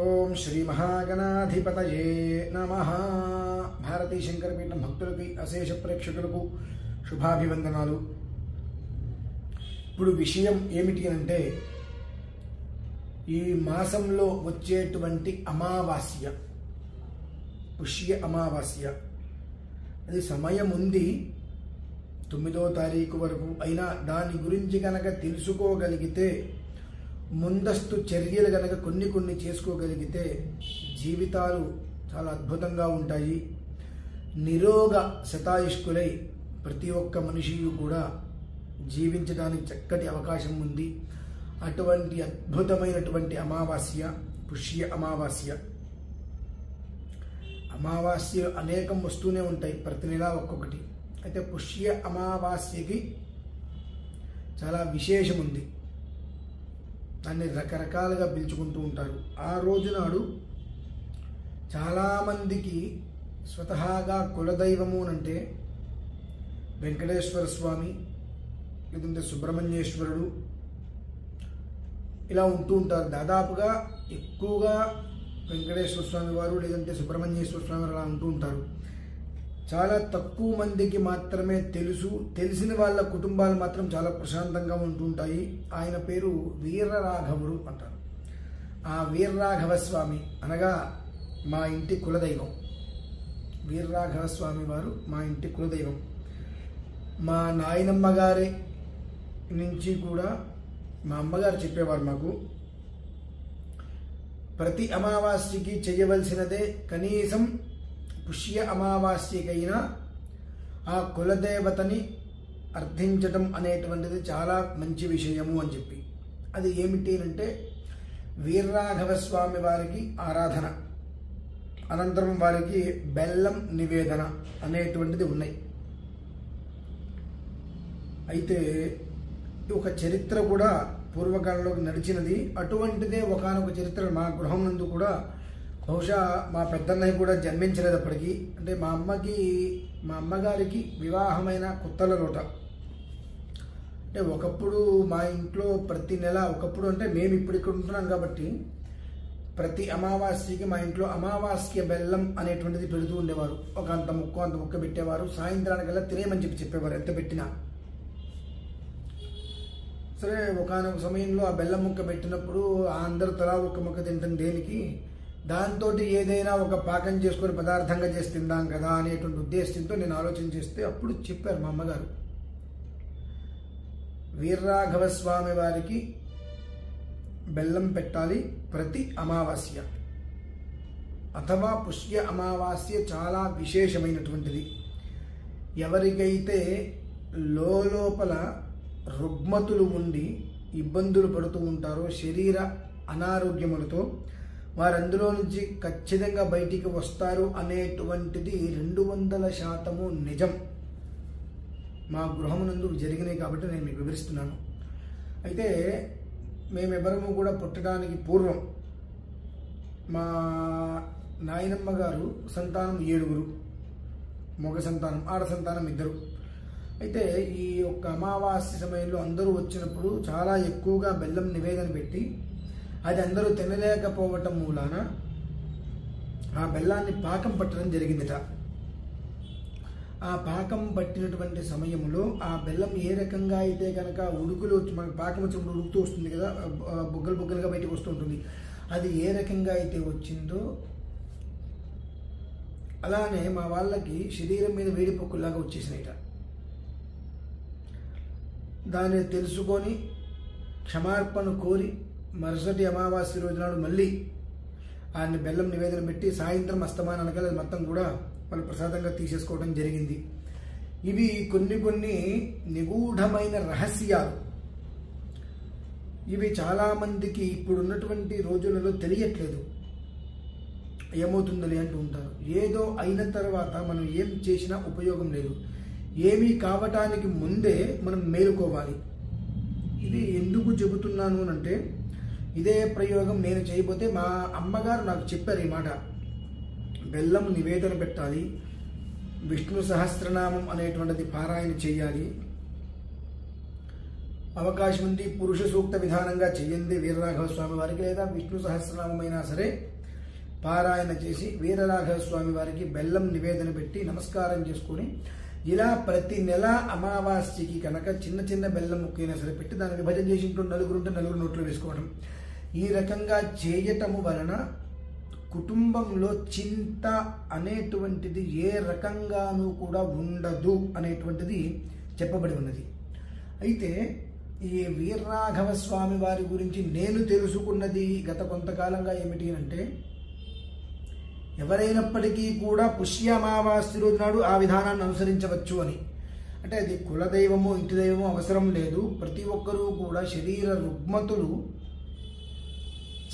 ఓం శ్రీ మహాగణాధిపతయే నమః. భారతీ శంకరపీఠం భక్తులకి అశేష ప్రేక్షకులకు శుభాభివందనాలు. ఇప్పుడు విషయం ఏమిటి అంటే, ఈ మాసంలో వచ్చేటువంటి అమావాస్య, పుష్య అమావాస్య, అది సమయం ఉంది 9వ తారీఖు వరకు. అయినా దాని గురించి కనుక తెలుసుకోగలిగితే, ముందస్తు చర్యలు కనుక కొన్ని చేసుకోగలిగితే జీవితాలు చాలా అద్భుతంగా ఉంటాయి. నిరోగ శతాయుష్కులై ప్రతి ఒక్క మనిషి కూడా జీవించడానికి చక్కటి అవకాశం ఉంది. అటువంటి అద్భుతమైనటువంటి అమావాస్య పుష్య అమావాస్య. అమావాస్య అనేకం వస్తూనే ఉంటాయి, ప్రతి నెల ఒక్కొక్కటి. అయితే పుష్య అమావాస్యకి చాలా విశేషం ఉంది. దాన్ని రకరకాలుగా పిలుచుకుంటూ ఉంటారు. ఆ రోజు నాడు చాలామందికి స్వతహాగా కులదైవము అంటే వెంకటేశ్వర స్వామి, లేదంటే సుబ్రహ్మణ్యేశ్వరుడు ఇలా ఉంటూ ఉంటారు. దాదాపుగా ఎక్కువగా వెంకటేశ్వర స్వామి వారు లేదంటే సుబ్రహ్మణ్యేశ్వర స్వామి వారు అలా ఉంటూ ఉంటారు. చాలా తక్కువ మందికి మాత్రమే తెలిసిన వాళ్ళ కుటుంబాలు మాత్రం చాలా ప్రశాంతంగా ఉంటుంటాయి. ఆయన పేరు వీరరాఘవుడు అంటారు. ఆ వీరరాఘవ స్వామి అనగా మా ఇంటి కులదైవం. వీరరాఘవ స్వామి వారు మా ఇంటి కులదైవం. మా నాయనమ్మ గారి నుంచి కూడా మా అమ్మగారు చెప్పేవారు మాకు, ప్రతి అమావాస్యకి చేయవలసినదే కనీసం పుష్య అమావాస్యకైనా ఆ కులదేవతని అర్థించడం అనేటువంటిది చాలా మంచి విషయము అని చెప్పి. అది ఏమిటి అంటే, వీరరాఘవ స్వామి వారికి ఆరాధన, అనంతరం వారికి బెల్లం నివేదన అనేటువంటిది ఉన్నాయి. అయితే ఒక చరిత్ర కూడా పూర్వకాలంలోకి నడిచినది. అటువంటిదే ఒకానొక చరిత్ర మా గృహం నందు కూడా, బహుశా మా పెద్దన్నయ్య కూడా జన్మించలేదప్పటికీ. అంటే మా అమ్మగారికి వివాహమైన కొత్తలలోట. అంటే ఒకప్పుడు మా ఇంట్లో ప్రతి నెల, ఒకప్పుడు అంటే మేము ఇప్పుడు ఇక్కడ ఉంటున్నాం కాబట్టి, ప్రతి అమావాస్యకి మా ఇంట్లో అమావాస్య బెల్లం అనేటువంటిది పెడుతూ ఉండేవారు. అంత ముక్క పెట్టేవారు. సాయంత్రానికల్లా తినేయమని చెప్పేవారు ఎంత పెట్టినా సరే. ఒకనొక సమయంలో ఆ బెల్లం ముక్క పెట్టినప్పుడు అందరూ తలా ఒక ముక్క తింటాం దేనికి, దాంతో ఏదైనా ఒక పాకం చేసుకొని పదార్థంగా చేసి తిందాం కదా అనేటువంటి ఉద్దేశంతో నేను ఆలోచన చేస్తే అప్పుడు చెప్పారు మా అమ్మగారు, వీరరాఘవ స్వామి వారికి బెల్లం పెట్టాలి ప్రతి అమావాస్య, అథవా పుష్య అమావాస్య చాలా విశేషమైనటువంటిది. ఎవరికైతే లోపల రుగ్మతులు ఉండి ఇబ్బందులు పడుతూ ఉంటారో, శరీర అనారోగ్యములతో, వారందులో నుంచి ఖచ్చితంగా బయటికి వస్తారు అనేటువంటిది 200% నిజం. మా గృహమునందు జరిగినాయి కాబట్టి నేను మీకు వివరిస్తున్నాను. అయితే మేమెవరము కూడా పుట్టడానికి పూర్వం మా నాయనమ్మ గారు సంతానం 7, మగ సంతానం, ఆడ సంతానం 2. అయితే ఈ యొక్క అమావాస్య సమయంలో అందరూ వచ్చినప్పుడు చాలా ఎక్కువగా బెల్లం నివేదన పెట్టి, అది అందరూ తినలేకపోవటం మూలాన ఆ బెల్లాన్ని పాకం పట్టడం జరిగిందిట. ఆ పాకం పట్టినటువంటి సమయంలో ఆ బెల్లం ఏ రకంగా అయితే కనుక ఉడుకులు మనకు పాకం వచ్చినప్పుడు ఉడుకుతూ వస్తుంది కదా, బుగ్గలుగా బయటకు వస్తూ ఉంటుంది. అది ఏ రకంగా అయితే వచ్చిందో అలానే మా వాళ్ళకి శరీరం మీద వేడి పొక్కుల్లాగా వచ్చేసినాయిట. దాన్ని తెలుసుకొని క్షమార్పణ కోరి మరుసటి అమావాస్య రోజు నాడు మళ్ళీ ఆయన బెల్లం నివేదన పెట్టి సాయంత్రం అస్తమానానికల్లా మొత్తం కూడా వాళ్ళు ప్రసాదంగా తీసేసుకోవడం జరిగింది. ఇవి కొన్ని నిగూఢమైన రహస్యాలు. ఇవి చాలామందికి ఇప్పుడున్నటువంటి రోజులలో తెలియట్లేదు. ఏమవుతుందని అంటూ ఉంటారు. ఏదో అయిన తర్వాత మనం ఏం చేసినా ఉపయోగం లేదు. ఏమీ కావటానికి ముందే మనం మేలుకోవాలి. ఇది ఎందుకు చెబుతున్నాను అంటే, ఇదే ప్రయోగం నేను చేయబోతే మా అమ్మగారు నాకు చెప్పారు ఈ మాట. బెల్లం నివేదన పెట్టాలి, విష్ణు సహస్రనామం అనేటువంటిది పారాయణ చేయాలి, అవకాశం ఉంది పురుష సూక్త విధానంగా చేయండి వీరరాఘవ స్వామి వారికి, లేదా విష్ణు సహస్రనామైనా సరే పారాయణ చేసి వీరరాఘవ స్వామి వారికి బెల్లం నివేదన పెట్టి నమస్కారం చేసుకుని, ఇలా ప్రతి నెల అమావాస్యకి కనుక చిన్న చిన్న బెల్లం ముక్కైనా సరే పెట్టి దాన్ని విభజన చేసి ఇంట్లో నలుగురు నోట్లో వేసుకోవడం, ఈ రకంగా చేయటము వలన కుటుంబంలో చింత అనేటువంటిది ఏ రకంగానూ కూడా ఉండదు అనేటువంటిది చెప్పబడి ఉన్నది. అయితే ఈ వీరరాఘవ స్వామి వారి గురించి నేను తెలుసుకున్నది గత కొంతకాలంగా ఏమిటి అంటే, ఎవరైనప్పటికీ కూడా పుష్య అమావాస్య రోజు నాడు ఆ విధానాన్ని అనుసరించవచ్చు అని. అంటే అది కులదైవము ఇంటి దైవము అవసరం లేదు. ప్రతి ఒక్కరూ కూడా శరీర రుగ్మతులు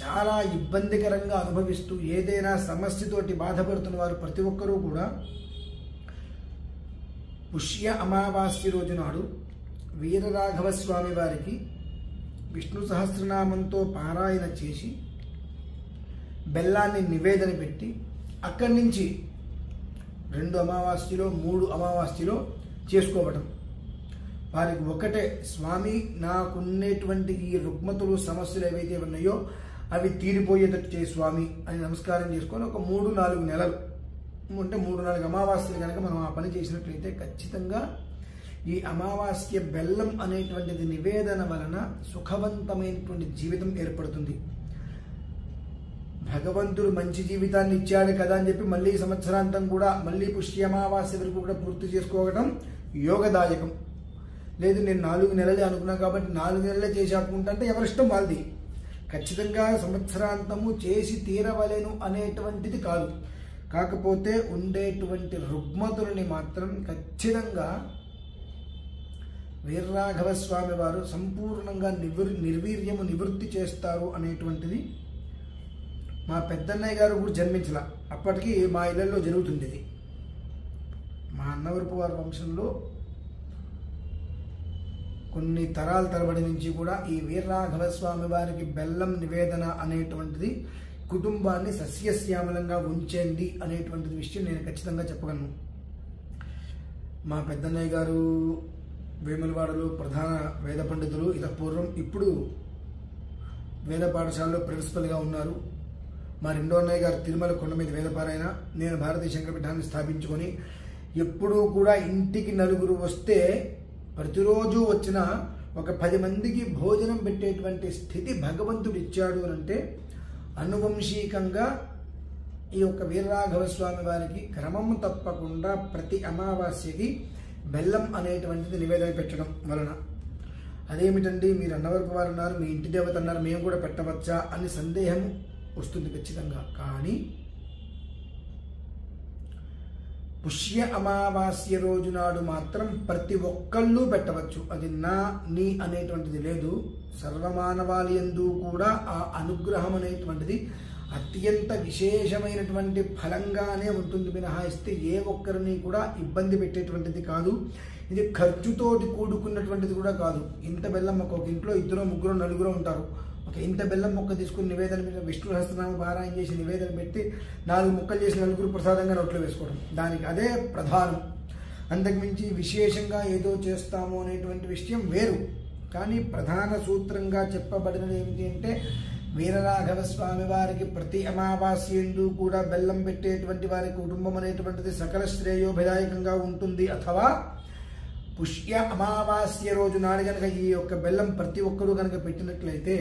చాలా ఇబ్బందికరంగా అనుభవిస్తూ ఏదైనా సమస్యతోటి బాధపడుతున్న వారు ప్రతి ఒక్కరూ కూడా పుష్య అమావాస్య రోజు నాడు వీరరాఘవ స్వామి వారికి విష్ణు సహస్రనామంతో పారాయణ చేసి బెల్లాన్ని నివేదన పెట్టి అక్కడి నుంచి 2 అమావాస్యలో 3 అమావాస్యలో చేసుకోవటం. వారికి ఒకటే, స్వామి నాకున్నటువంటి ఈ రుగ్మతులు సమస్యలు ఏవైతే ఉన్నాయో అవి తీరిపోయేటట్టు చేయి స్వామి అని నమస్కారం చేసుకొని ఒక 3-4 నెలలు అంటే 3-4 అమావాస్యలు కనుక మనం ఆ పని చేసినట్లయితే ఖచ్చితంగా ఈ అమావాస్య బెల్లం అనేటువంటిది నివేదన వలన సుఖవంతమైనటువంటి జీవితం ఏర్పడుతుంది. భగవంతుడు మంచి జీవితాన్ని ఇచ్చాడు కదా అని చెప్పి మళ్ళీ సంవత్సరాంతం కూడా మళ్ళీ పుష్య అమావాస్య వరకు కూడా పూర్తి చేసుకోవడం యోగదాయకం. లేదు నేను 4 నెలలే అనుకున్నాను కాబట్టి 4 నెలలే చేసాకుంటా అంటే ఎవరిష్టం వాళ్ళది. ఖచ్చితంగా సంవత్సరాంతము చేసి తీరవలేను అనేటువంటిది కాదు. కాకపోతే ఉండేటువంటి రుగ్మతులని మాత్రం ఖచ్చితంగా వీరరాఘవ స్వామి వారు సంపూర్ణంగా నిర్వీర్యము నివృత్తి చేస్తారు అనేటువంటిది మా పెద్దన్నయ్య గారు కూడా జన్మించలా, అప్పటికి మా ఇళ్లలో జరుగుతుంది. ఇది మా అన్నవరపు వారి వంశంలో కొన్ని తరాల తరబడి నుంచి కూడా ఈ వీరరాఘవ స్వామి వారికి బెల్లం నివేదన అనేటువంటిది కుటుంబాన్ని సస్యశ్యామలంగా ఉంచండి అనేటువంటిది విషయం నేను ఖచ్చితంగా చెప్పగలను. మా పెద్దన్నయ్య గారు వేములవాడలో ప్రధాన వేద పండితులు, ఇత పూర్వం ఇప్పుడు వేద పాఠశాలలో ప్రిన్సిపల్గా ఉన్నారు. మా రెండో అన్నయ్య గారు తిరుమల కొండ మీద వేదపారాయణ, నేను భారతీయ శంకరపీఠాన్ని స్థాపించుకొని ఎప్పుడూ కూడా ఇంటికి 9 వస్తే ప్రతిరోజు వచ్చిన ఒక 10 మందికి భోజనం పెట్టేటువంటి స్థితి భగవంతుడు ఇచ్చాడు అంటే అనువంశికంగా ఈ యొక్క వీరరాఘవ స్వామి వారికి క్రమం తప్పకుండా ప్రతి అమావాస్యకి బెల్లం అనేటువంటిది నివేదన పెట్టడం వలన. అదేమిటండి మీరు అన్నవరపు వారు అన్నారు, మీ ఇంటి దేవత అన్నారు, మేము కూడా పెట్టవచ్చా అని సందేహం వస్తుంది ఖచ్చితంగా. కానీ పుష్య అమావాస్య రోజు నాడు మాత్రం ప్రతి ఒక్కళ్ళు పెట్టవచ్చు. అది నీ అనేటువంటిది లేదు. సర్వమానవాళి యందు కూడా ఆ అనుగ్రహం అనేటువంటిది అత్యంత విశేషమైనటువంటి ఫలంగానే ఉంటుంది మినహాయిస్తే ఏ ఒక్కరిని కూడా ఇబ్బంది పెట్టేటువంటిది కాదు. ఇది ఖర్చుతోటి కూడుకున్నటువంటిది కూడా కాదు. ఇంత బెల్లం మొక్క, ఒక ఇంట్లో 2, 3, 4 ఉంటారు. ఒక ఇంత బెల్లం మొక్క తీసుకుని నివేదన మీద విష్ణు సహస్రనామ పారాయణ చేసి నివేదన పెట్టి 4 ముక్కలు చేసి 4 ప్రసాదంగా నోట్లో వేసుకోవడం, దానికి అదే ప్రధానం. అంతకుమించి విశేషంగా ఏదో చేస్తాము అనేటువంటి విషయం వేరు. కానీ ప్రధాన సూత్రంగా చెప్పబడినది ఏమిటి అంటే వీరరాఘవ స్వామి వారికి ప్రతి అమావాస్యందు కూడా బెల్లం పెట్టేటువంటి వారి కుటుంబం అనేటువంటిది సకల శ్రేయోభిదాయకంగా ఉంటుంది. అథవా పుష్య అమావాస్య రోజు నాడు కనుక ఈ యొక్క బెల్లం ప్రతి ఒక్కరూ కనుక పెట్టినట్లయితే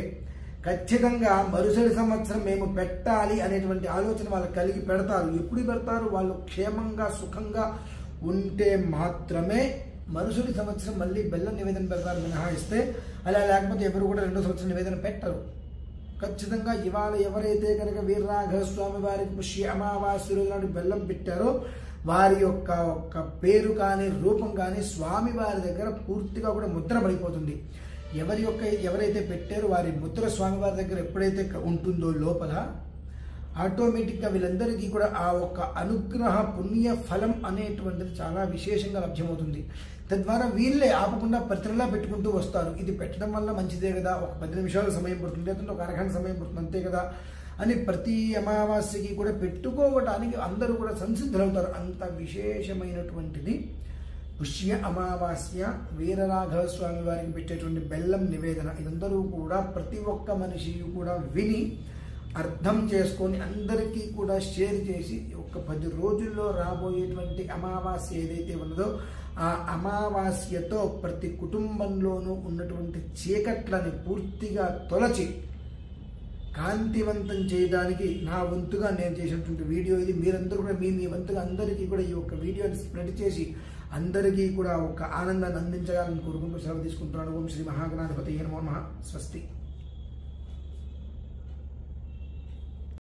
ఖచ్చితంగా మరుసటి సంవత్సరం మేము పెట్టాలి అనేటువంటి ఆలోచన వాళ్ళకి కలిగి పెడతారు. ఎప్పుడు పెడతారు? వాళ్ళు క్షేమంగా సుఖంగా ఉంటే మాత్రమే మరుసటి సంవత్సరం మళ్ళీ బెల్లం నివేదన పెడతారు మినహాయిస్తే. అలా లేకపోతే ఎవరు కూడా 2వ సంవత్సరం నివేదన పెట్టరు. ఖచ్చితంగా ఇవాళ ఎవరైతే కనుక వీరరాఘవ స్వామి వారికి పుష్య అమావాస్య రోజు నాడు బెల్లం పెట్టారో వారి యొక్క పేరు కానీ రూపం కానీ స్వామి వారి దగ్గర పూర్తిగా కూడా ముద్ర పడిపోతుంది. ఎవరైతే పెట్టారో వారి ముద్ర స్వామి వారి దగ్గర ఎప్పుడైతే ఉంటుందో లోపల ఆటోమేటిక్గా వీళ్ళందరికీ కూడా ఆ ఒక్క అనుగ్రహ పుణ్య ఫలం అనేటువంటిది చాలా విశేషంగా లభ్యమవుతుంది. తద్వారా వీళ్ళే ఆపకుండా ప్రతిలా పెట్టుకుంటూ వస్తారు. ఇది పెట్టడం వల్ల మంచిదే కదా, ఒక 10 నిమిషాల సమయం పడుతుంది, లేదంటే ఒక అరగంట సమయం పడుతుంది అంతే కదా అని ప్రతి అమావాస్యకి కూడా పెట్టుకోవడానికి అందరూ కూడా సంసిద్ధులవుతారు. అంత విశేషమైనటువంటిది పుష్య అమావాస్య వీరరాఘవ స్వామి వారికి పెట్టేటువంటి బెల్లం నివేదన. ఇదందరూ కూడా ప్రతి ఒక్క మనిషి కూడా విని అర్థం చేసుకొని అందరికీ కూడా షేర్ చేసి ఒక 10 రోజుల్లో రాబోయేటువంటి అమావాస్య ఏదైతే ఉన్నదో ఆ అమావాస్యతో ప్రతి కుటుంబంలోనూ ఉన్నటువంటి చీకట్లని పూర్తిగా తొలచి కాంతివంతం చేయడానికి నా వంతుగా నేను చేసినటువంటి వీడియో ఇది. మీరందరూ కూడా మీ వంతుగా అందరికీ కూడా ఈ యొక్క వీడియోని స్ప్రెడ్ చేసి అందరికీ కూడా ఒక ఆనందాన్ని అందించాలని కోరుకుంటూ సెలవు తీసుకుంటున్నాను. ఓం శ్రీ మహాగణాధిపతయే నమః. స్వస్తి.